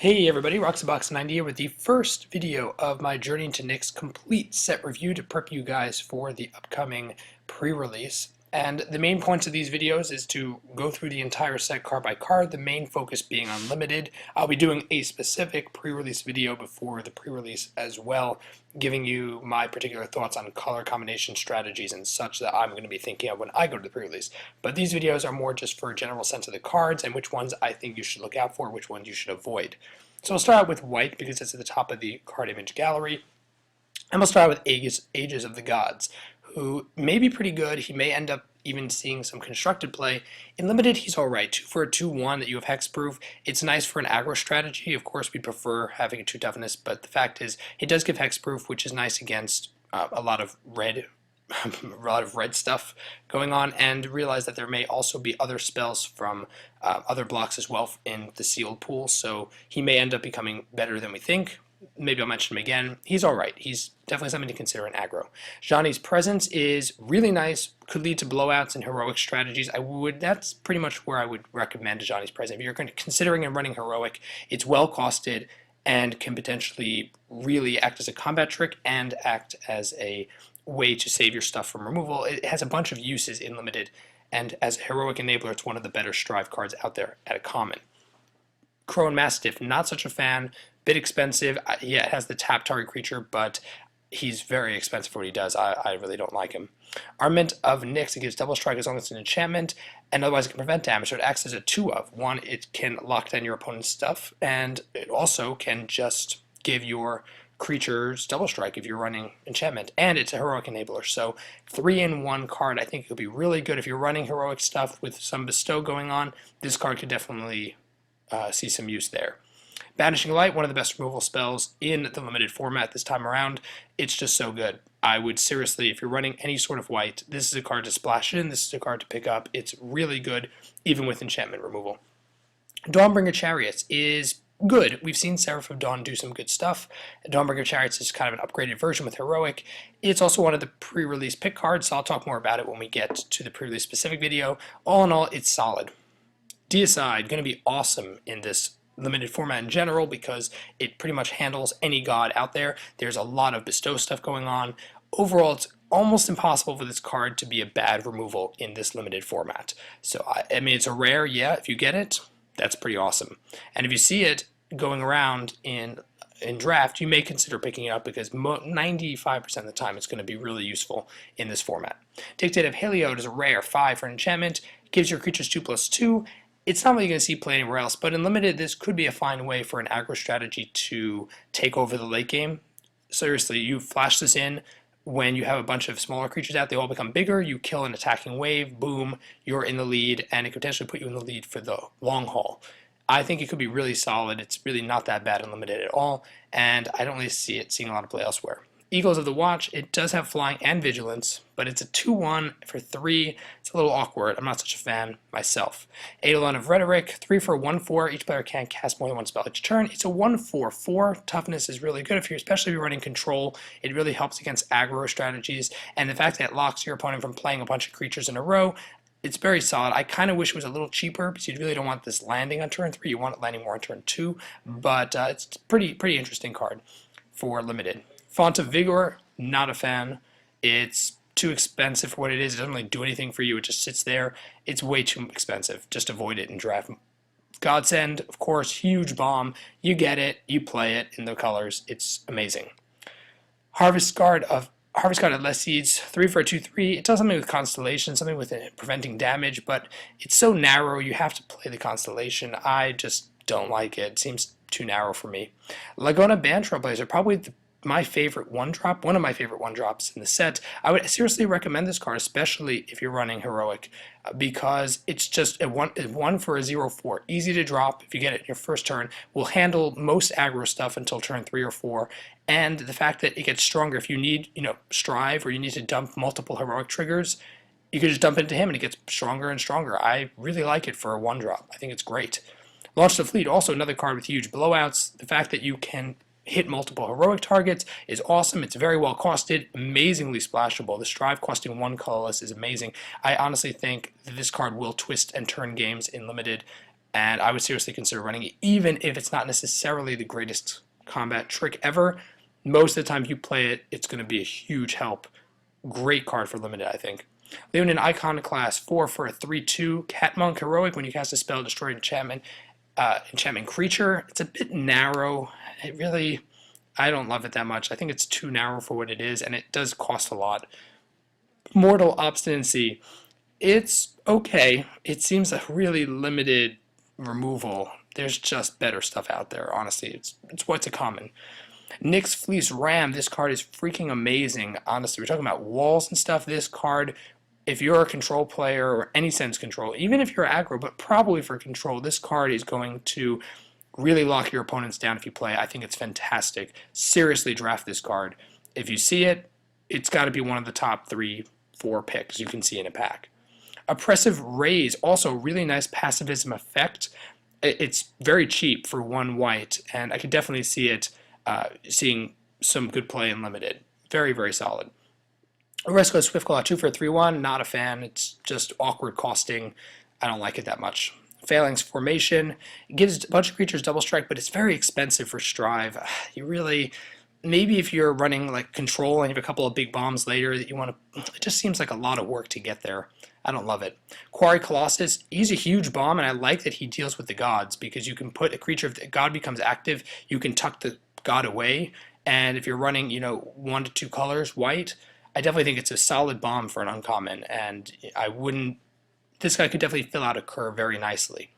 Hey everybody, Roxabox90 here with the first video of my Journey into Nick's complete set review to prep you guys for the upcoming pre-release. And the main points of these videos is to go through the entire set card by card, the main focus being Unlimited. I'll be doing a specific pre-release video before the pre-release as well, giving you my particular thoughts on color combination strategies and such that I'm going to be thinking of when I go to the pre-release. But these videos are more just for a general sense of the cards and which ones I think you should look out for, which ones you should avoid. So we'll start out with white because it's at the top of the card image gallery. And we'll start out with Ages of the Gods, who may be pretty good. He may end up even seeing some constructed play. In Limited, he's alright. For a 2-1 that you have hexproof, it's nice for an aggro strategy. Of course, we prefer having a 2 toughness, but the fact is, he does give hexproof, which is nice against a lot of red stuff going on, and realize that there may also be other spells from other blocks as well in the sealed pool, so he may end up becoming better than we think. Maybe I'll mention him again. He's alright. He's definitely something to consider in aggro. Johnny's presence is really nice, could lead to blowouts and heroic strategies. That's pretty much where I would recommend Johnny's presence. If you're considering and running heroic, it's well costed and can potentially really act as a combat trick and act as a way to save your stuff from removal. It has a bunch of uses in Limited, and as a heroic enabler, it's one of the better strive cards out there at a common. Crow and Mastiff, not such a fan, bit expensive. Yeah, it has the tap target creature, but he's very expensive for what he does. I really don't like him. Armament of Nyx, it gives double strike as long as it's an enchantment, and otherwise it can prevent damage, so it acts as a 2-of. One, it can lock down your opponent's stuff, and it also can just give your creatures double strike if you're running enchantment, and it's a heroic enabler. So 3-in-1 card. I think it could be really good if you're running heroic stuff with some bestow going on. This card could definitely see some use there. Banishing Light, one of the best removal spells in the Limited format this time around. It's just so good. I would seriously, if you're running any sort of white, this is a card to splash in, this is a card to pick up. It's really good, even with enchantment removal. Dawnbringer Chariots is good. We've seen Seraph of Dawn do some good stuff. Dawnbringer Chariots is kind of an upgraded version with heroic. It's also one of the pre-release pick cards, so I'll talk more about it when we get to the pre-release specific video. All in all, it's solid. Deicide, going to be awesome in this Limited format in general because it pretty much handles any god out there. There's a lot of bestow stuff going on. Overall, it's almost impossible for this card to be a bad removal in this Limited format. So, I mean, it's a rare, yeah, if you get it, that's pretty awesome. And if you see it going around in draft, you may consider picking it up because 95% of the time it's going to be really useful in this format. Dictate of Heliod is a rare 5 for an enchantment, gives your creatures 2/2. It's not what you're going to see play anywhere else, but in Limited, this could be a fine way for an aggro strategy to take over the late game. Seriously, you flash this in when you have a bunch of smaller creatures out, they all become bigger, you kill an attacking wave, boom, you're in the lead, and it could potentially put you in the lead for the long haul. I think it could be really solid. It's really not that bad in Limited at all, and I don't really see it seeing a lot of play elsewhere. Eagles of the Watch, it does have flying and vigilance, but it's a 2-1 for 3. It's a little awkward. I'm not such a fan myself. Eidolon of Rhetoric, 3 for 1/4. Each player can't cast more than one spell each turn. It's a 1/4/4. Toughness is really good, especially if you're running control. It really helps against aggro strategies, and the fact that it locks your opponent from playing a bunch of creatures in a row, it's very solid. I kind of wish it was a little cheaper because you really don't want this landing on turn 3. You want it landing more on turn 2, but it's a pretty interesting card for Limited. Font of Vigor, not a fan. It's too expensive for what it is. It doesn't really do anything for you. It just sits there. It's way too expensive. Just avoid it in draft. Godsend, of course, huge bomb. You get it. You play it in the colors. It's amazing. Harvest Guard of Less Seeds, 3 for a 2/3. It does something with Constellation, something with it preventing damage, but it's so narrow. You have to play the Constellation. I just don't like it. It seems too narrow for me. Laguna Band Trailblazer, probably my favorite one-drop, one of my favorite one-drops in the set. I would seriously recommend this card, especially if you're running heroic, because it's just a 1 for a 0/4. Easy to drop if you get it in your first turn. Will handle most aggro stuff until turn 3 or 4. And the fact that it gets stronger if you need, strive or you need to dump multiple heroic triggers, you can just dump into him and it gets stronger and stronger. I really like it for a one-drop. I think it's great. Launch the Fleet, also another card with huge blowouts. The fact that you can hit multiple heroic targets is awesome. It's very well costed, amazingly splashable. The Strive costing 1 colorless is amazing. I honestly think that this card will twist and turn games in Limited and I would seriously consider running it, even if it's not necessarily the greatest combat trick ever. Most of the time you play it, it's going to be a huge help. Great card for limited, I think. Leaving an Iconoclast 4 for a 3/2 Cat Monk Heroic. When you cast a spell, destroy an enchantment creature. It's a bit narrow. I don't love it that much. I think it's too narrow for what it is, and it does cost a lot. Mortal Obstinacy. It's okay. It seems a really limited removal. There's just better stuff out there, honestly. It's what's a common. Nyx Fleece Ram. This card is freaking amazing, honestly. We're talking about walls and stuff. This card, if you're a control player or any sense control, even if you're aggro, but probably for control, this card is going to really lock your opponents down if you play. I think it's fantastic. Seriously draft this card. If you see it, it's got to be one of the top 3-4 picks you can see in a pack. Oppressive Raise, also really nice pacifism effect. It's very cheap for 1 white, and I could definitely see it seeing some good play in limited. Very, very solid. Oresco Swiftclaw, 2 for a 3/1. Not a fan. It's just awkward costing. I don't like it that much. Phalanx Formation. It gives a bunch of creatures double strike, but it's very expensive for Strive. You really, maybe if you're running like control and you have a couple of big bombs later that you want to, it just seems like a lot of work to get there. I don't love it. Quarry Colossus, he's a huge bomb, and I like that he deals with the gods, because you can put a creature, if the god becomes active, you can tuck the god away, and if you're running, 1 to 2 colors white, I definitely think it's a solid bomb for an uncommon, and this guy could definitely fill out a curve very nicely.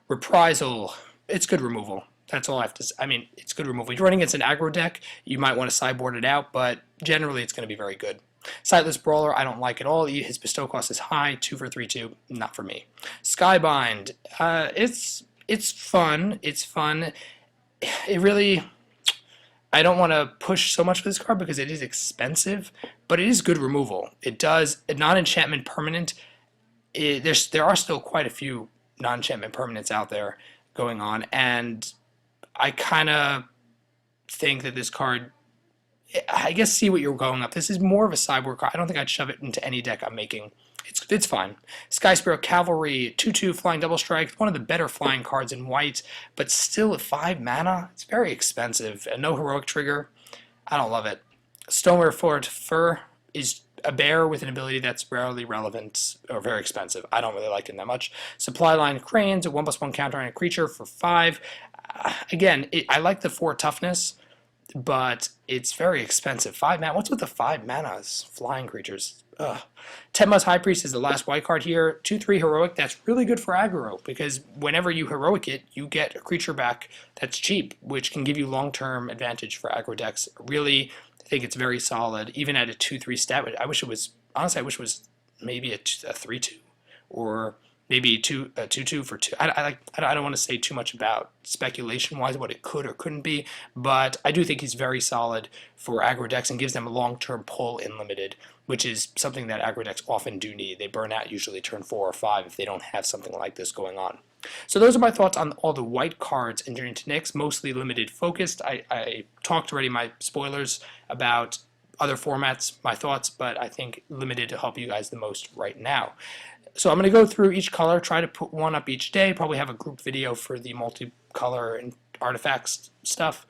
Reprisal, it's good removal. That's all I have to say. I mean, it's good removal. If you're running against an aggro deck, you might want to sideboard it out, but generally it's going to be very good. Sightless Brawler, I don't like at all. His bestow cost is high, 2 for a 3/2, not for me. Skybind, it's fun. It's fun. It really, I don't want to push so much for this card because it is expensive, but it is good removal. It does a non-enchantment permanent. There are still quite a few non-enchantment permanents out there going on, and I kind of think that this card, I guess, see what you're going up. This is more of a sideboard card. I don't think I'd shove it into any deck I'm making. It's fine. Sky Sparrow Cavalry, 2/2 flying double strike. One of the better flying cards in white, but still at 5 mana. It's very expensive and no heroic trigger. I don't love it. Stoneware Fort Fur is a bear with an ability that's rarely relevant or very expensive. I don't really like it that much. Supply Line Cranes, a 1/1 counter on a creature for 5. Again, I like the 4 toughness, but it's very expensive. 5 mana. What's with the 5 manas? Flying creatures. Ugh. Tenma's High Priest is the last white card here. 2/3 heroic. That's really good for aggro, because whenever you heroic it, you get a creature back that's cheap, which can give you long-term advantage for aggro decks. Really, I think it's very solid, even at a 2/3 stat. I wish it was, honestly, I wish it was maybe a 3/2, or maybe a 2/2 for 2. I don't want to say too much about speculation-wise what it could or couldn't be, but I do think he's very solid for aggro decks and gives them a long-term pull in limited, which is something that aggro decks often do need. They burn out usually turn 4 or 5 if they don't have something like this going on. So those are my thoughts on all the white cards in Journey to Nyx, mostly limited focused. I talked already my spoilers about other formats, my thoughts, but I think limited to help you guys the most right now. So I'm going to go through each color, try to put one up each day, probably have a group video for the multicolor and artifacts stuff.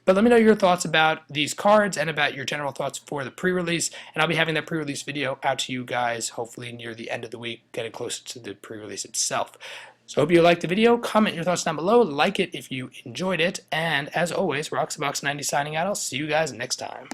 But let me know your thoughts about these cards and about your general thoughts for the pre-release, and I'll be having that pre-release video out to you guys hopefully near the end of the week, getting closer to the pre-release itself. So hope you liked the video. Comment your thoughts down below, like it if you enjoyed it, and as always, Roxabox90 signing out. I'll see you guys next time.